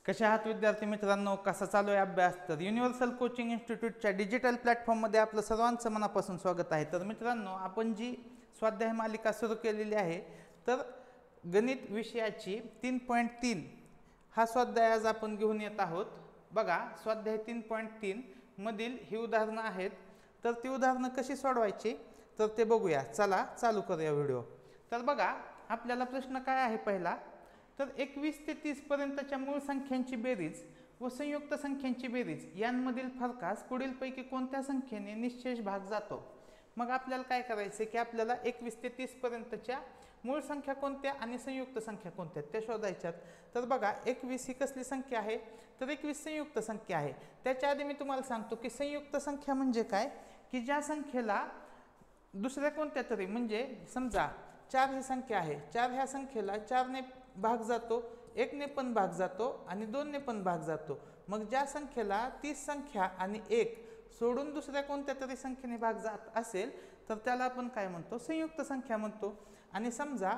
कसे आहात विद्यार्थी मित्रांनो, कसा चालू आहे अभ्यास? तर युनिव्हर्सल कोचिंग इन्स्टिट्यूटच्या डिजिटल प्लॅटफॉर्ममध्ये आपलं सर्वांचं मनापासून स्वागत आहे. तर मित्रांनो, आपण जी स्वाध्याय मालिका सुरू केलेली आहे, तर गणित विषयाची 3.3 हा स्वाध्याय आज आपण घेऊन येत आहोत. बघा, स्वाध्याय 3.3 मधील ही उदाहरणं आहेत. तर ती उदाहरणं कशी सोडवायची तर ते बघूया. चला चालू करूया व्हिडिओ. तर बघा, आपल्याला प्रश्न काय आहे पहिला, तर 21 ते 30 पर्यंतच्या मूळ संख्यांची बेरीज व संयुक्त संख्यांची बेरीज यांमधील फरकास पुढीलपैकी कोणत्या संख्येने निश्चेष भाग जातो. मग आपल्याला काय करायचे की आपल्याला 21 ते 30 पर्यंतच्या मूळ संख्या कोणत्या आणि संयुक्त संख्या कोणत्या त्या शोधायच्यात. तर बघा, 21 ही कसली संख्या आहे, तर 21 संयुक्त संख्या आहे. त्याच्या आधी मी तुम्हाला सांगतो की संयुक्त संख्या म्हणजे काय, की ज्या संख्येला दुसऱ्या कोणत्या तरी, म्हणजे समजा 4 ही संख्या आहे, 4 ह्या संख्येला 4 ने भाग जातो, 1 ने पण भाग जातो आणि 2 ने पण भाग जातो. मग ज्या संख्येला 30 संख्या आणि 1 सोडून दुसऱ्या कोणत्या तरी संख्येने भाग जात असेल तर त्याला आपण काय म्हणतो, संयुक्त संख्या म्हणतो. आणि समजा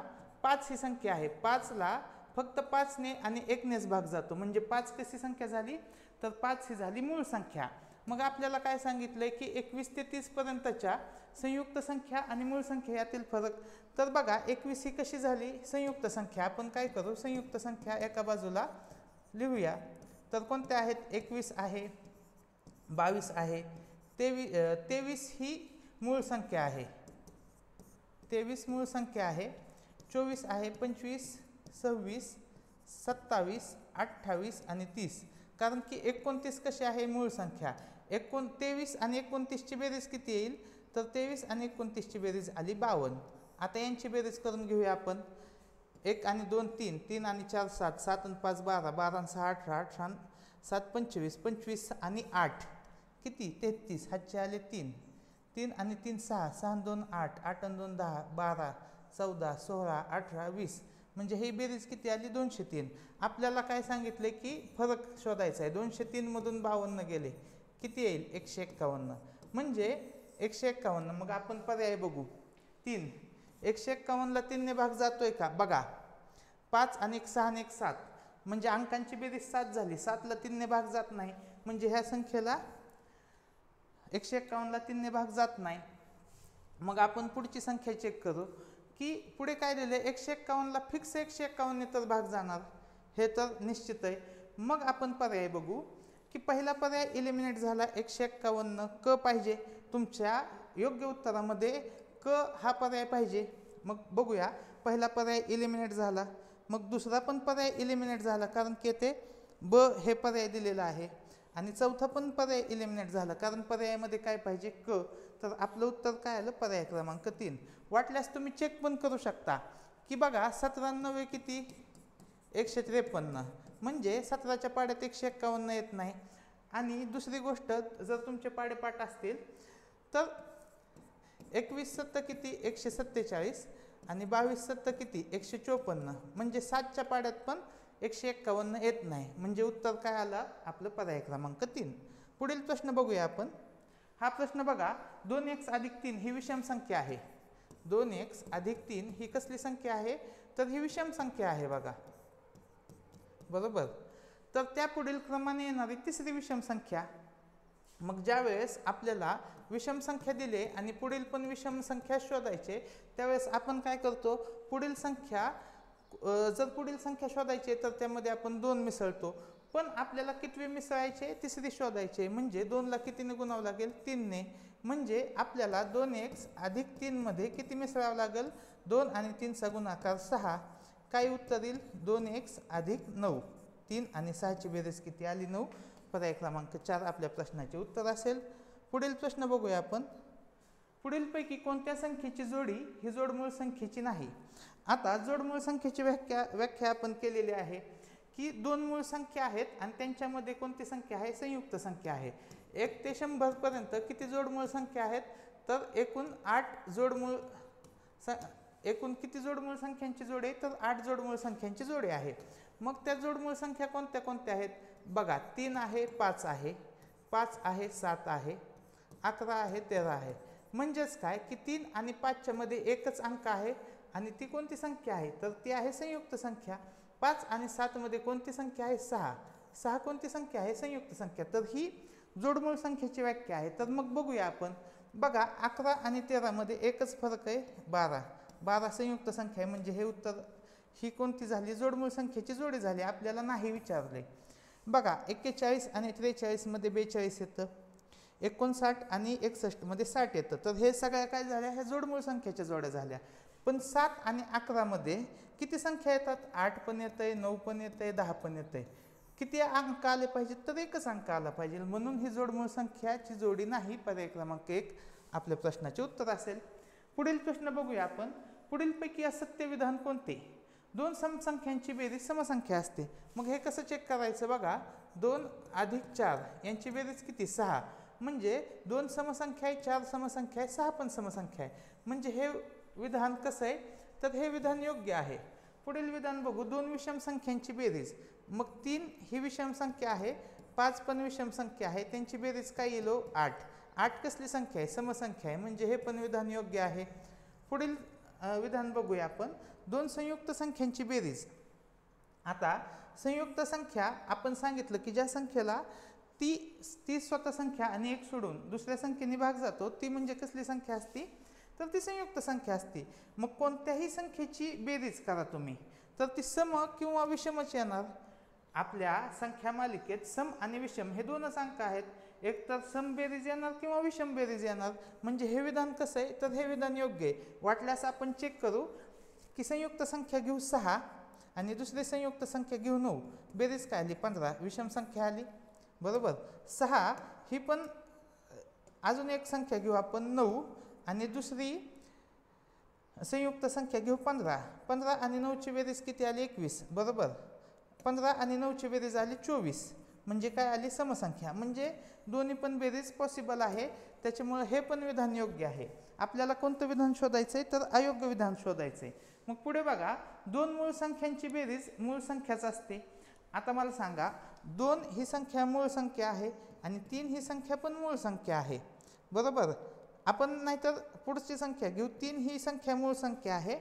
5 ही संख्या आहे, 5ला फक्त 5 ने आणि 1 नेच भाग जातो, म्हणजे 5 कशी संख्या झाली तर 5 ही झाली मूळ संख्या. मग आपल्याला काय सांगितलंय की 21 ते 30 पर्यंतच्या संयुक्त संख्या आणि मूळ संख्या यातील फरक. तर बघा, 21 ही कशी झाली संयुक्त संख्या. आपण काय करू, संयुक्त संख्या एका बाजूला लिहूया. तर कोणत्या आहेत, 21 आहे, 22 आहे, 23 ही मूळ संख्या आहे, 23 मूळ संख्या आहे, 24 आहे, 25, 26, 27, 28 आणि 30. कारण की 29 कशी आहे मूळ संख्या. 23 आणि 29 ची बेरीज किती येईल, तर 23 आणि 29 ची बेरीज आली 52. आता यांची बेरीज करून घेऊया आपण. 1 आणि 2 3, 3 आणि 4 7, 7 आणि 5 12, 12 आणि 6 18, 18 आणि 7 25, 25 आणि 8 किती 33, हातचे आले 3, 3 आणि 3 6, 6 आणि 2 8, 8 आणि 2 10, 12 14 16 18 20, म्हणजे ही बेरीज किती आली 203. आपल्याला काय सांगितले की फरक शोधायचा आहे. 203 मधून 52 गेले किती येईल 151, म्हणजे 151. मग आपण पर्याय बघू. 3, 151 ला 3 ने भाग जातोय का, बघा 5 आणि 1 6 आणि 1 7, म्हणजे अंकांची बेरीज 7 झाली. 7 ला 3 ने भाग जात नाही, म्हणजे ह्या संख्येला 151 ला 3 ने भाग जात नाही. मग आपण पुढची संख्या चेक करू की पुढे काय दिले, 151 ला फिक्स 151 ने तर भाग जाणार, हे तर निश्चित आहे. मग आपण पर्याय बघू की पहिला पर्याय इलिमिनेट झाला, 151 क पाहिजे तुमच्या योग्य उत्तरामध्ये, क हा पर्याय पाहिजे. मग बघूया, पहिला पर्याय इलिमिनेट झाला, मग दुसरा पण पर्याय इलिमिनेट झाला कारण की ते ब हे पर्याय दिलेला आहे. आणि चौथा पण पर्याय इलिमिनेट झाला कारण पर्यायामध्ये काय पाहिजे, क. तर आपलं उत्तर काय आलं, पर्याय क्रमांक 3. वाटल्यास तुम्ही चेक पण करू शकता की बघा 97 किती 153, म्हणजे 17च्या पाड्यात 151 येत नाही. आणि दुसरी गोष्ट, जर तुमचे पाडेपाठ असतील तर 21 सत्त किती 147 आणि 22 सत्त किती 154, म्हणजे 7च्या पाड्यात पण 151 येत नाही, म्हणजे उत्तर काय आलं आपलं पर्याय क्रमांक 3. पुढील प्रश्न बघूया आपण. हा प्रश्न बघा, 2x अधिक 3 ही विषम संख्या आहे. 2x अधिक 3 ही कसली संख्या आहे, तर ही विषम संख्या आहे बघा, बरोबर. तर त्या पुढील क्रमाने येणारी तिसरी विषम संख्या. मग ज्या वेळेस आपल्याला विषम संख्या दिले आणि पुढील पण विषम संख्या शोधायचे, त्यावेळेस आपण काय करतो, पुढील संख्या जर पुढील संख्या शोधायची तर त्यामध्ये आपण 2 मिसळतो. पण आपल्याला कितवे मिसळायचे, तिसरी शोधायचे, म्हणजे 2 ला कितीने गुणावं लागेल, 3 ने. म्हणजे आपल्याला 2x अधिक 3 मध्ये किती मिसळावं लागेल, 2 आणि 3 चा गुणाकार 6. काय उत्तर येईल, 2x अधिक 9. 3 आणि 6 ची बेरीज किती आली 9. पर्याय क्रमांक 4 आपल्या प्रश्नाचे उत्तर असेल. पुढील प्रश्न बघूया आपण. पुढीलपैकी कोणत्या संख्येची जोडी ही जोडमूळ संख्येची नाही. आता जोडमूळ संख्येची व्याख्या आपण केलेली आहे की 2 मूळ संख्या आहेत आणि त्यांच्यामध्ये कोणती संख्या आहे, संयुक्त संख्या आहे. 1 ते 100 पर्यंत किती जोडमूळ संख्या आहेत, तर एकूण 8 जोडमूळ एकूण किती जोडमूळ संख्यांची जोडी, तर 8 जोडमूळ संख्यांची जोडी आहे. मग त्या जोडमूळ संख्या कोणत्या कोणत्या आहेत, बघा 3 आहे, 5 आहे, 5 आहे, 7 आहे, 11 आहे, 13 आहे. म्हणजेच काय की 3 आणि 5च्या मध्ये एकच अंक आहे आणि ती कोणती संख्या आहे, तर ती आहे संयुक्त संख्या. 5 आणि 7 मध्ये कोणती संख्या आहे, 6. 6 कोणती संख्या आहे? संयुक्त संख्या. तर ही जोडमूळ संख्येची व्याख्या आहे. तर मग बघूया आपण. बघा 11 आणि 13 मध्ये एकच फरक आहे, 12. 12 संयुक्त संख्या आहे, म्हणजे हे उत्तर ही कोणती झाली? जोडमूळ संख्येची जोडी झाली. आपल्याला नाही विचारले. बघा 41 आणि 43 मध्ये 42 येतं, 59 आणि 61 मध्ये 60 येतं. तर हे सगळ्या काय झाल्या? ह्या जोडमूळ संख्येच्या जोड्या झाल्या. पण 7 आणि 11 मध्ये किती संख्या येतात? 8 पण येतंय, 9 पण येतंय, 10 पण येतंय. किती अंक आले पाहिजेत? तर एकच अंक आला पाहिजे. म्हणून ही जोडमूळ संख्याची जोडी नाही. पर्याय क्रमांक 1 आपल्या प्रश्नाचे उत्तर असेल. पुढील प्रश्न बघूया आपण. पुढीलपैकी असत्य विधान कोणते? 2 समसंख्यांची बेरीज समसंख्या असते. मग हे कसं चेक करायचं? बघा 2 + 4 यांची बेरीज किती? 6. म्हणजे 2 समसंख्या आहे, 4 समसंख्या आहे, 6 पण समसंख्या आहे. म्हणजे हे विधान कसं आहे? तर हे विधान योग्य आहे. पुढील विधान बघू. 2 विषम संख्यांची बेरीज. मग 3 ही विषम संख्या आहे, 5 पण विषम संख्या आहे, त्यांची बेरीज काय येईल? 8. 8 कसली संख्या आहे? समसंख्या आहे. म्हणजे हे पण विधान योग्य आहे. पुढील विधान बघूया आपण. 2 संयुक्त संख्यांची बेरीज. आता संयुक्त संख्या आपण सांगितलं की ज्या संख्येला ती स्वतः संख्या आणि एक सोडून दुसऱ्या संख्येने भाग जातो, ती म्हणजे कसली संख्या असती? तर ती संयुक्त संख्या असते. मग कोणत्याही संख्येची बेरीज करा तुम्ही, तर ती सम किंवा विषमच येणार. आपल्या संख्या मालिकेत सम आणि विषम हे 2च अंक आहेत. एक तर सम बेरीज येणार किंवा विषम बेरीज येणार. म्हणजे हे विधान कसं आहे? तर हे विधान योग्य आहे. वाटल्यास आपण चेक करू की संयुक्त संख्या घेऊ 6 आणि दुसरी संयुक्त संख्या घेऊ 9. बेरीज काय आली? 15. विषम संख्या आली, बरोबर. 6 ही पण अजून एक संख्या घेऊ आपण 9 आणि दुसरी संयुक्त संख्या घेऊ 15. 15 आणि 9ची बेरीज किती आली? 21, बरोबर. 15 आणि 9ची बेरीज आली 24. म्हणजे काय आली? समसंख्या. म्हणजे दोन्ही पण बेरीज पॉसिबल आहे. त्याच्यामुळे हे पण विधान योग्य आहे. आपल्याला कोणतं विधान शोधायचं आहे? तर अयोग्य विधान शोधायचं आहे. मग पुढे बघा. 2 मूळ संख्यांची बेरीज मूळ संख्याच असते. आता मला सांगा, 2 ही संख्या मूळ संख्या आहे आणि 3 ही संख्या पण मूळ संख्या आहे, बरोबर. आपण नाहीतर पुढची संख्या घेऊ. 3 ही संख्या मूळ संख्या आहे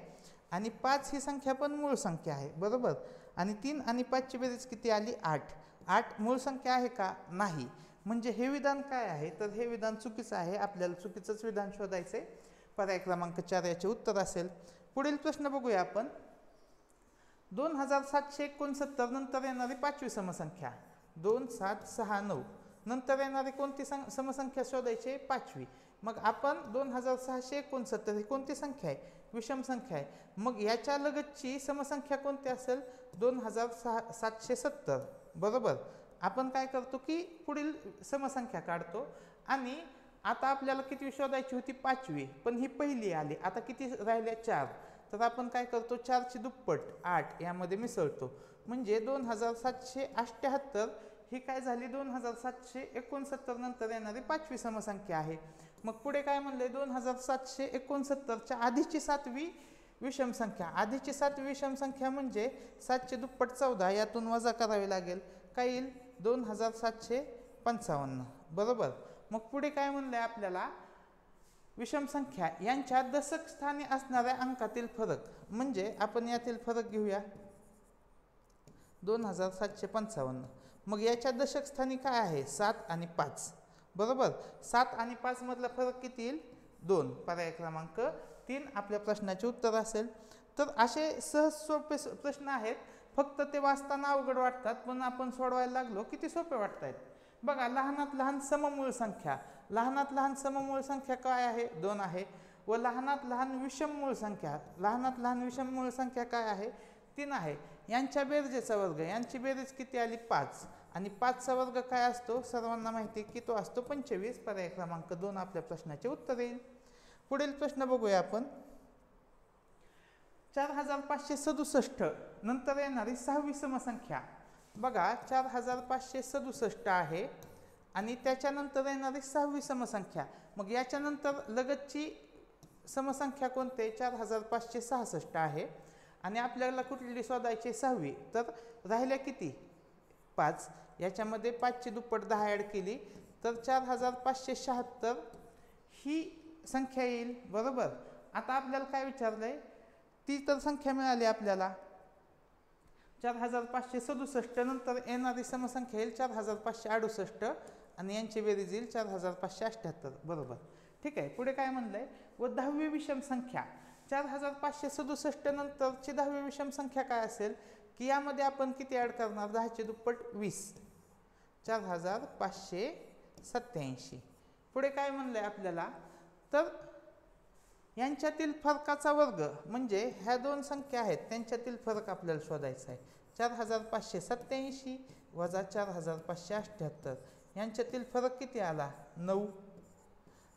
आणि 5 ही संख्या पण मूळ संख्या आहे, बरोबर. आणि 3 आणि 5ची बेरीज किती आली? 8. 8 मूळ संख्या आहे का? नाही. म्हणजे हे विधान काय आहे? तर हे विधान चुकीचं आहे. आपल्याला चुकीचंच विधान शोधायचं आहे. पर्याय क्रमांक 4 याचे उत्तर असेल. पुढील प्रश्न बघूया आपण. 2769 नंतर येणारी 5वी समसंख्या. 2, 7, 6, 9 नंतर येणारी कोणती समसंख्या शोधायची? 5वी. मग आपण 2669 ही कोणती संख्या आहे? विषम संख्या आहे. मग याच्या लगतची समसंख्या कोणती असेल? 2770, बरोबर. आपण काय करतो की पुढील समसंख्या काढतो आणि आता आपल्याला किती शोधायची होती? 5वी. पण ही पहिली आली. आता किती राहिल्या? 4. तर आपण काय करतो? 4ची दुप्पट 8 यामध्ये मिसळतो. म्हणजे 2778 ही काय झाली? 2769 नंतर येणारी 5वी समसंख्या आहे. मग पुढे काय म्हणले? 2769च्या आधीची 7वी विषम संख्या. आधीची 7वी विषम संख्या म्हणजे 7ची दुप्पट 14, यातून वजा करावी लागेल. काय येईल? 2755, बरोबर. मग पुढे काय म्हणलंय आपल्याला? विषम संख्या यांच्या दशक स्थानी असणाऱ्या अंकातील फरक. म्हणजे आपण यातील फरक घेऊया. 2755. मग याच्या दशक स्थानी काय आहे? 7 आणि 5, बरोबर. 7 आणि 5 मधला फरक किती येईल? 2. पर्याय क्रमांक 3 आपल्या प्रश्नाचे उत्तर असेल. तर असे सहज सोपे प्रश्न आहेत. फक्त ते वाचताना अवघड वाटतात, पण आपण सोडवायला लागलो किती सोपे वाटत आहेत. बघा, लहानात लहान सममूळ संख्या. लहानात लहान सममूळ संख्या काय आहे? 2 आहे. व लहानात लहान विषममूळ संख्या. लहानात लहान विषममूळ संख्या काय आहे? 3 आहे. यांच्या बेरजेचा वर्ग. यांची बेरीज किती आली? 5. आणि 5चा वर्ग काय असतो? सर्वांना माहिती की तो असतो 25. पर्याय क्रमांक 2 आपल्या प्रश्नाचे उत्तर येईल. पुढील प्रश्न बघूया आपण. 4567 नंतर येणारी 6वी समसंख्या. बघा, 4567 आहे आणि त्याच्यानंतर येणारी 6वी समसंख्या. मग याच्यानंतर लगतची समसंख्या कोणती? 4566 आहे आणि आपल्याला कुठली शोधायची? 6वी. तर राहिल्या किती? 5. याच्यामध्ये 5ची दुप्पट 10 ॲड केली तर 4576 ही संख्या येईल, बरोबर. आता आपल्याला काय विचारलंय? ती तर संख्या मिळाली आपल्याला. 4567 नंतर येणारी समसंख्या येईल 4568 आणि यांची बेरीज येईल 4578 बरोबर. ठीक आहे, पुढे काय म्हणलंय, व 10वी विषम संख्या 4567 नंतरची 10वी विषम संख्या काय असेल की यामध्ये आपण किती ॲड करणार, 10चे दुप्पट 20, 4587. पुढे काय म्हणलंय आपल्याला, तर यांच्यातील फरकाचा वर्ग म्हणजे ह्या दोन संख्या आहेत त्यांच्यातील फरक आपल्याला शोधायचा आहे. 4587 वजा 4578 यांच्यातील फरक किती आला, 9.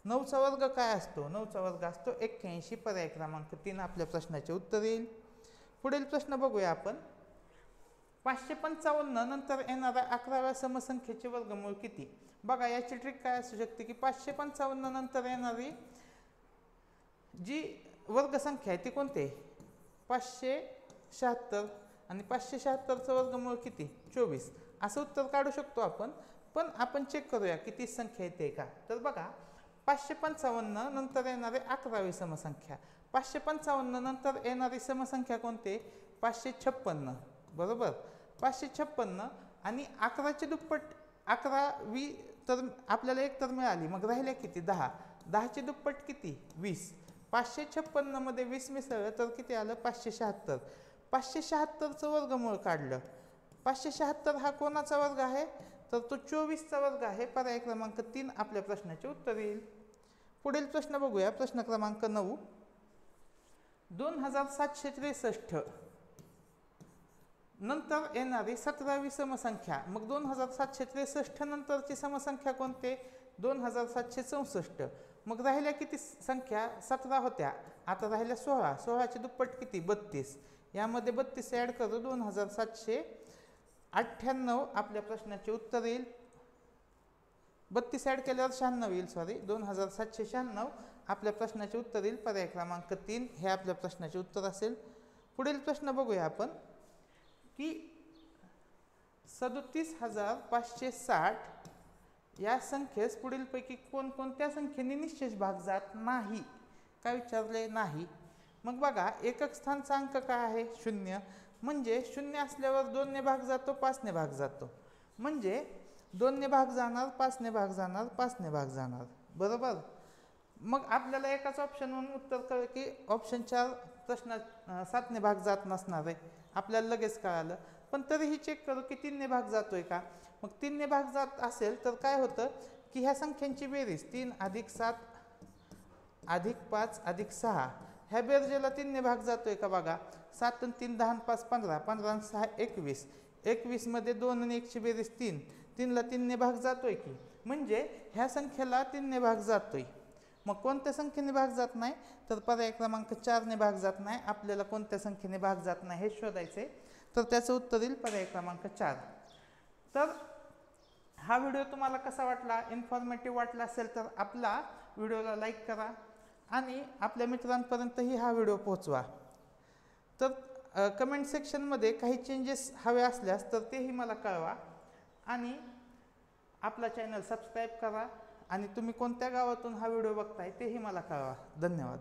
9चा वर्ग काय असतो, 9चा वर्ग असतो 81. पर्याय क्रमांक 3 आपल्या प्रश्नाचे उत्तर येईल. पुढील प्रश्न बघूया आपण. 555 नंतर येणाऱ्या 11व्या समसंख्येचे वर्गमूळ किती. बघा याची ट्रिक काय असू शकते की 555 नंतर येणारी जी वर्गसंख्या आहे ती कोणती, 576 आणि 576चं वर्गमूळ किती, 24. असं उत्तर काढू शकतो आपण. पण आपण चेक करूया किती संख्या येते का. तर बघा 555 नंतर येणारी 11वी समसंख्या, 555 नंतर येणारी समसंख्या कोणती, 556 बरोबर. 556 आणि 11चे दुप्पट 11वी तर आपल्याला एक तर मिळाली, मग राहिल्या किती 10. 10चे दुप्पट किती 20. 556 मध्ये 20 मिसळलं तर किती आलं 576. 576चं वर्गमूळ काढलं. 576 हा कोणाचा वर्ग आहे, तर तो 24चा वर्ग आहे. पर्याय क्रमांक 3 आपल्या प्रश्नाचे उत्तर येईल. पुढील प्रश्न बघूया, प्रश्न क्रमांक 9. 2763 नंतर येणारी 17वी समसंख्या. मग 2763 नंतरची समसंख्या कोणते, 2764. मग राहिल्या किती संख्या, 17 होत्या, आता राहिल्या 16. 16चे दुप्पट किती 32. यामध्ये 32 ॲड करू, 2798 आपल्या प्रश्नाचे उत्तर येईल. 32 ॲड केल्यावर 96 येईल, सॉरी 2796 आपल्या प्रश्नाचे उत्तर येईल. पर्याय क्रमांक 3 हे आपल्या प्रश्नाचे उत्तर असेल. पुढील प्रश्न बघूया आपण की 37560 या संख्येस पुढीलपैकी कोणकोणत्या संख्येने निश्चेष भाग जात नाही. काय विचारले, नाही. मग बघा एकक स्थानचा अंक काय आहे, 0. म्हणजे 0 असल्यावर 2 ने भाग जातो, 5 ने भाग जातो. म्हणजे 2 ने भाग जाणार, 5 ने भाग जाणार, 5 ने भाग जाणार बरोबर. मग आपल्याला एकाच ऑप्शन म्हणून उत्तर कळलं की ऑप्शन 4 प्रश्न 7 ने भाग जात नसणार आहे, आपल्याला लगेच कळालं. पण तरीही चेक करू की 3 ने भाग जातोय का. मग 3 ने भाग जात असेल तर काय होतं की ह्या संख्यांची बेरीज 3 + 7 + 5 + 6 ह्या बेरजेला 3 ने भाग जातोय का बघा. 7 आणि 3 10 आणि 5 15, 15 आणि 6 21, 21 मध्ये 2 आणि 1 ची बेरीज 3, 3 ला 3 ने भाग जातोय की. म्हणजे ह्या संख्येला 3 ने भाग जातोय. मग कोणत्या संख्येने भाग जात नाही, तर पर्याय क्रमांक 4 ने भाग जात नाही. आपल्याला कोणत्या संख्येने भाग जात नाही हे शोधायचे, तर त्याचं उत्तर येईल पर्याय क्रमांक 4. तर हा व्हिडिओ तुम्हाला कसा वाटला, इन्फॉर्मेटिव्ह वाटला असेल तर आपला व्हिडिओला लाईक करा आणि आपल्या मित्रांपर्यंतही हा व्हिडिओ पोहोचवा. तर कमेंट सेक्शनमध्ये काही चेंजेस हवे असल्यास तर तेही मला कळवा आणि आपला चॅनल सबस्क्राईब करा आणि तुम्ही कोणत्या गावातून हा व्हिडिओ बघताय तेही मला कळवा. धन्यवाद.